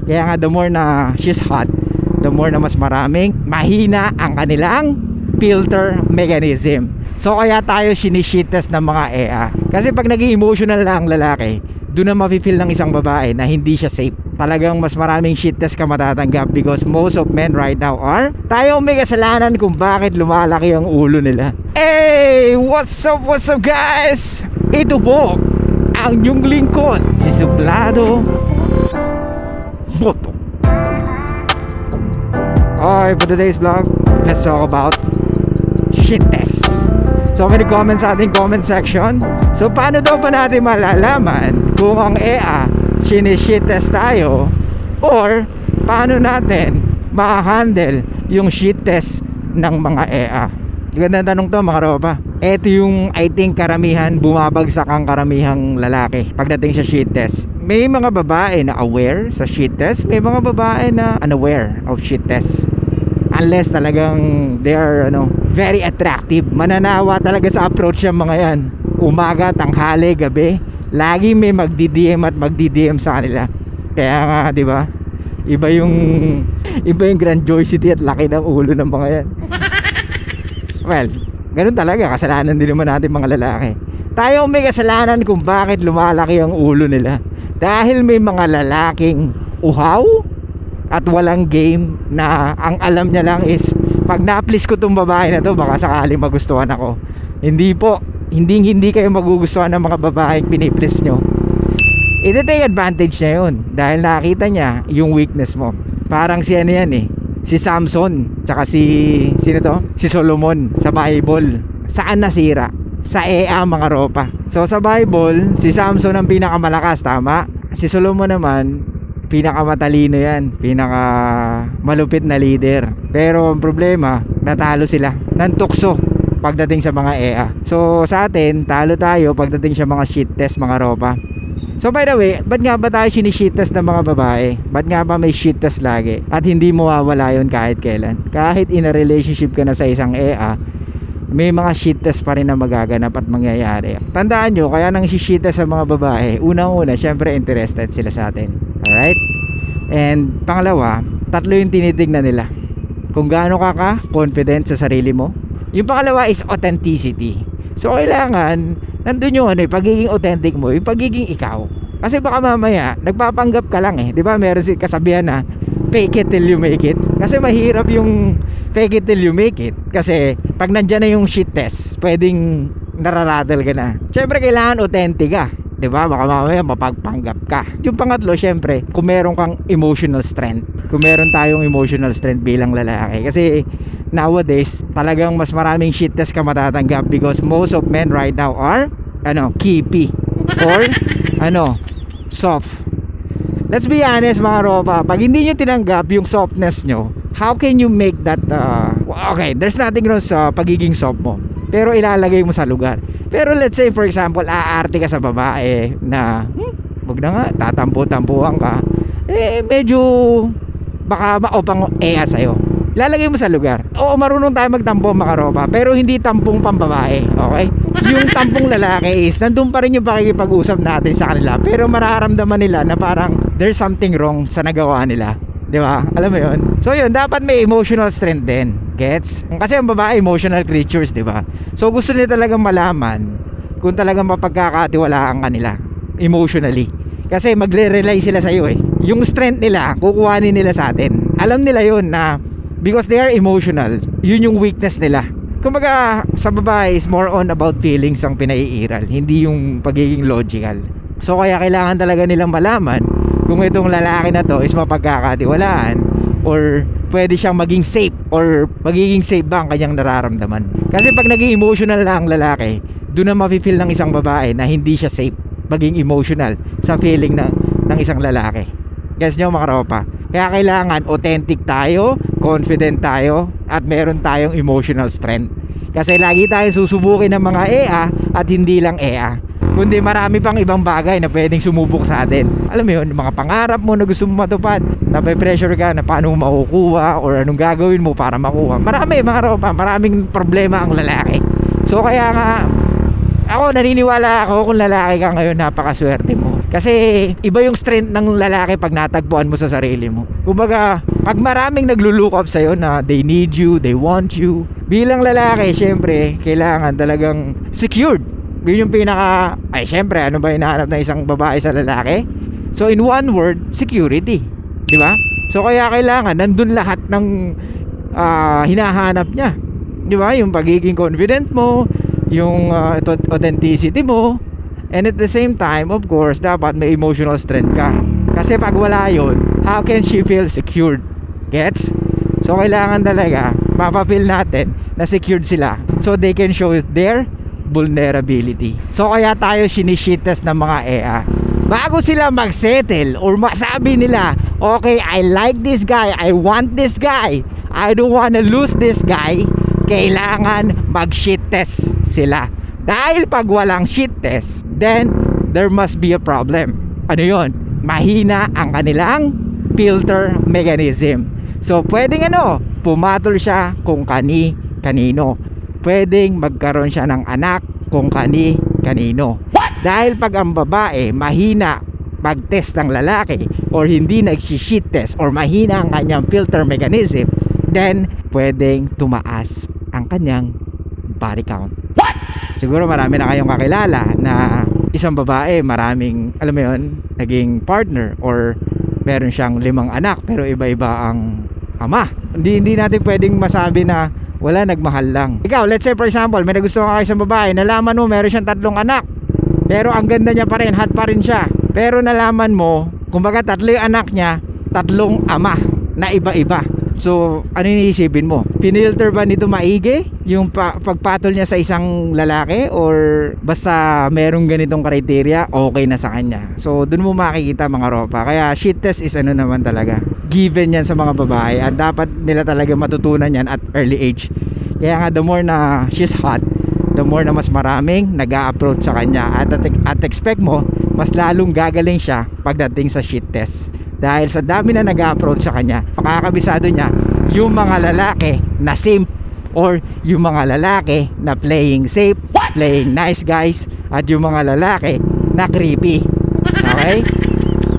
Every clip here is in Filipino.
Kaya nga the more na she's hot, the more na mas maraming mahina ang kanilang filter mechanism. So kaya tayo sinishit test ng mga EA. Kasi pag naging emotional na ang lalaki, doon na mafe-feel ng isang babae na hindi siya safe. Talagang mas maraming shit test ka matatanggap because most of men right now are tayo may kasalanan kung bakit lumalaki ang ulo nila. Hey! What's up guys? Ito po ang inyong lingkod, si Suplado Boto. Okay, for today's vlog, let's talk about shit test. So many comments sa ating comment section. So paano daw ba natin malalaman kung ang EA sinishit test tayo, or paano natin ma-handle yung shit test ng mga EA? Gandang tanong to mga ropa. Ito yung I think karamihan, bumabagsak ang karamihang lalaki pagdating sa shit test. May mga babae na aware sa shit test, may mga babae na unaware of shit test. Unless talagang they are very attractive. Mananawa talaga sa approach yung mga yan. Umaga, tanghali, gabi, lagi may magdi-DM at magdi-DM sa kanila. Kaya nga, di ba? Iba yung grandiosity at laki ng ulo ng mga yan. Well, ganun talaga, kasalanan din naman natin mga lalaki. Tayo may kasalanan kung bakit lumalaki ang ulo nila. Dahil may mga lalaking uhaw at walang game, na ang alam niya lang is pag na-please ko tong babae na to, baka sakaling magustuhan ako. Hindi po, hindi kayo magugustuhan ng mga babaeng piniplease nyo. Ito-take advantage niya yun dahil nakita niya yung weakness mo. Parang si ano yan si Samson tsaka si Solomon sa Bible. Saan nasira? Sa EA mga ropa. So sa Bible, si Samson ang pinakamalakas, tama? Si Solomon naman pinakamatalino yan, pinaka malupit na leader. Pero ang problema, natalo sila ng tukso pagdating sa mga EA. So sa atin, talo tayo pagdating sa mga shit test mga ropa. So by the way, ba't nga ba tayo sinishit test ng mga babae? Ba't nga ba may shit test lagi? At hindi mawawala yun kahit kailan. Kahit in a relationship ka na sa isang EA, may mga shit test pa rin na magaganap at mangyayari. Tandaan nyo, kaya nang shit test sa mga babae, unang-una, syempre interested sila sa atin. Alright? And pangalawa, tatlo yung tinitignan nila. Kung gaano ka confident sa sarili mo. Yung pangalawa is authenticity. So kailangan nandun yung pagiging authentic mo, yung pagiging ikaw. Kasi baka mamaya nagpapanggap ka lang di ba? Meron si kasabihan na fake it till you make it. Kasi mahirap yung fake it till you make it. Kasi pag nandyan na yung shit test, pwedeng nararattle ka na. Syempre kailangan authentic ka, di ba? Baka mamaya mapagpanggap ka. Yung pangatlo, syempre, kung meron kang emotional strength. Kung meron tayong emotional strength bilang lalaki. Kasi nowadays, talagang mas maraming shit test ka matatanggap because most of men right now are keepy or soft. Let's be honest mga ropa, pag hindi nyo tinanggap yung softness nyo, how can you make that okay, there's nothing wrong sa pagiging soft mo, pero ilalagay mo sa lugar. Pero let's say for example, aarte ka sa babae na wag na nga, tatampo-tampuhan ka, medyo baka maopang EA sa'yo. Lalagay mo sa lugar. Oo, marunong tayo magtampo mga ropa, pero hindi tampong pambabae, okay? Yung tampong lalaki is nandun pa rin yung pakikipag-usap natin sa kanila, pero mararamdaman nila na parang there's something wrong sa nagawa nila, di ba? Alam mo yun? So yun, dapat may emotional strength din. Gets? Kasi ang babae emotional creatures, di ba? So gusto nila talagang malaman kung talagang mapagkakatiwalaan kanila emotionally. Kasi magre-rely sila sa iyo Yung strength nila, kukuhanin nila sa atin. Alam nila yun na because they are emotional, yun yung weakness nila. Kumbaga sa babae is more on about feelings ang pinaiiral, hindi yung pagiging logical. So kaya kailangan talaga nilang malaman kung itong lalaki na to is mapagkakatiwalaan or pwede siyang maging safe or magiging safe ba ang kanyang nararamdaman. Kasi pag naging emotional na ang lalaki, doon na mafe-feel ng isang babae na hindi siya safe maging emotional sa feeling ng isang lalaki. Guys nyo mga ropa, kaya kailangan authentic tayo, confident tayo, at meron tayong emotional strength. Kasi lagi tayong susubukin ng mga EA at hindi lang EA, kundi marami pang ibang bagay na pwedeng sumubok sa atin. Alam mo yun, mga pangarap mo na gusto mo matupad, nape-pressure ka na paano mo makukuha or anong gagawin mo para makuha. Marami mga ropa, maraming problema ang lalaki. So kaya nga, ako naniniwala ako kung lalaki ka ngayon, napakaswerte mo. Kasi iba yung strength ng lalaki pag natagpuan mo sa sarili mo. Kumbaga, pag maraming naglo-look up sa'yo na they need you, they want you, bilang lalaki, syempre, kailangan talagang secured. Yun yung syempre, ano ba hinahanap ng isang babae sa lalaki? So in one word, security. Di ba? So kaya kailangan, nandun lahat ng hinahanap niya. Di ba? Yung pagiging confident mo, yung authenticity mo, and at the same time, of course, dapat may emotional strength ka. Kasi pag wala yun, how can she feel secured? Gets? So kailangan talaga mapapil natin na secured sila so they can show their vulnerability. So kaya tayo sinishit test ng mga EA bago sila magsettle or masabi nila, okay, I like this guy, I want this guy, I don't wanna lose this guy. Kailangan mag-shit test sila. Dahil pag walang shit test, then there must be a problem. Ano yon? Mahina ang kanilang filter mechanism. So pwedeng pumatol siya kung kanino. Pwedeng magkaroon siya ng anak kung kanino. Dahil pag ang babae mahina pag-test ng lalaki or hindi nag-shit test or mahina ang kanyang filter mechanism, then pwedeng tumaas ang kanyang body count. Siguro marami na kayong kakilala na isang babae, maraming, alam mo yun, naging partner or meron siyang 5 anak pero iba-iba ang ama. Hindi natin pwedeng masabi na wala, nagmahal lang. Ikaw, let's say for example, may nagustuhan ka isang babae, nalaman mo meron siyang 3 anak pero ang ganda niya pa rin, hot pa rin siya. Pero nalaman mo, kumbaga 3 yung anak niya, 3 ama na iba-iba. So, ano iniisipin mo? Pinilter ba nito maigi yung pagpatol niya sa isang lalaki or basta merong ganitong criteria, okay na sa kanya? So, dun mo makikita mga ropa. Kaya shit test is naman talaga. Given yan sa mga babae at dapat nila talaga matutunan yan at early age. Kaya nga the more na she's hot, the more na mas maraming nag-a-approach sa kanya at expect mo, mas lalong gagaling siya pagdating sa shit test. Dahil sa dami na nag-a-approach sa kanya, makakabisado niya yung mga lalaki na simp or yung mga lalaki na playing safe, playing nice guys, at yung mga lalaki na creepy. Okay?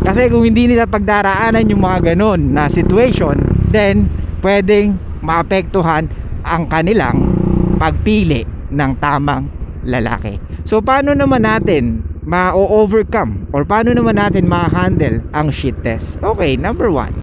Kasi kung hindi nila pagdaraanan yung mga ganun na situation, then pwedeng maapektuhan ang kanilang pagpili ng tamang lalaki. So paano naman natin ma-overcome or paano naman natin ma-handle ang shit test? Okay, number 1,